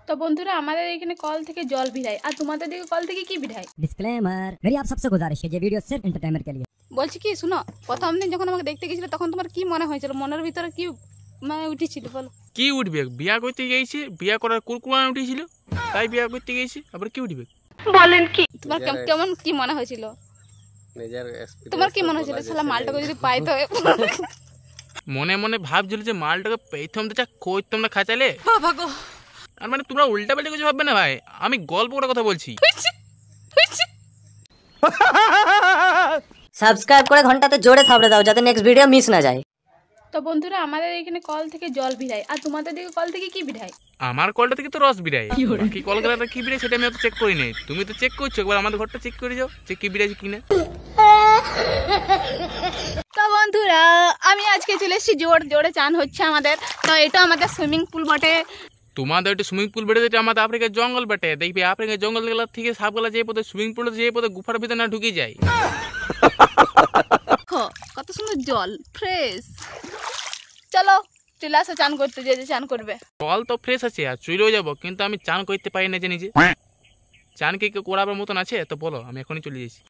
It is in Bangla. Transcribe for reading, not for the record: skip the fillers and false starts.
তো বন্ধুরা আমাদের এখানে কল থেকে জল ভিড়ায় আর তোমাদের দিকে কল থেকে কি ভিড়ায়? डिस्क्लेमर, मेरी आप सबसे गुजारिश है ये वीडियो सिर्फ एंटरटेनमेंट के लिए। বলছি কি শুনো, প্রথম দিন যখন আমাকে দেখতে গেছিলে তখন তোমার কি মনে হয়েছিল, মনের ভিতরে কি মানে উঠেছিল বলো? কি উঠবে? বিয়া করতে গেছে, বিয়া করার কুরকুরান উঠেছিল, তাই বিয়া করতে গেছে, আবার কি উঠবে? বলেন কি তোমার কেমন কি মনে হয়েছিল? তোমার কি মনে হয়েছিল শালা মালটাকে যদি পাই তো? মনে মনে ভাবছিল যে মালটাকে প্রথম তো যা কইতাম না খাঁচালে বাবা গো। আর মানে তোমরা উল্টা পাল্টা কিছু ভাববে না ভাই, আমি গল্প করার কথা বলছি। সাবস্ক্রাইব করে ঘন্টাতে জোরে থাবড়ে দাও যাতে নেক্সট ভিডিও মিস না যায়। তো বন্ধুরা আমাদের এখানে কল থেকে জল ভিড়ায় আর তোমাদের দিকে কল থেকে কি ভিড়ায়? আমার কলটা থেকে তো রস বিড়ায়, কি কলকাতা কি বিড়ায় সেটা আমি তো চেক করি নাই। তুমি তো চেক করছো, একবার আমাদের ঘরটা চেক করে যাও যে কি বিড়াইছে কিনা। তো বন্ধুরা আমি আজকে চলে এসেছি, জোরে চান হচ্ছে আমাদের। তো এটা আমাদের সুইমিং পুল বটে। তোমাদের একটু সুইমিং পুল বেড়ে যেটা আমাদের আফ্রিকার জঙ্গল বেটে, দেখবি আফ্রিকার জঙ্গল থেকে সাপগুলা যে পথে সুইমিং পুলে যে পথে গুফার ভিতরে না ঢুকে যায়। কত সুন্দর জল, ফ্রেশ। চলো চলে আসো চান করতে, যে চান করবে। জল তো ফ্রেশ আছে আর চুইলেও যাবো, কিন্তু আমি চান করতে পারি না যে নিজে। চান কি কেউ করাবার মতন আছে? তো বলো, আমি এখনই চলে যাচ্ছি।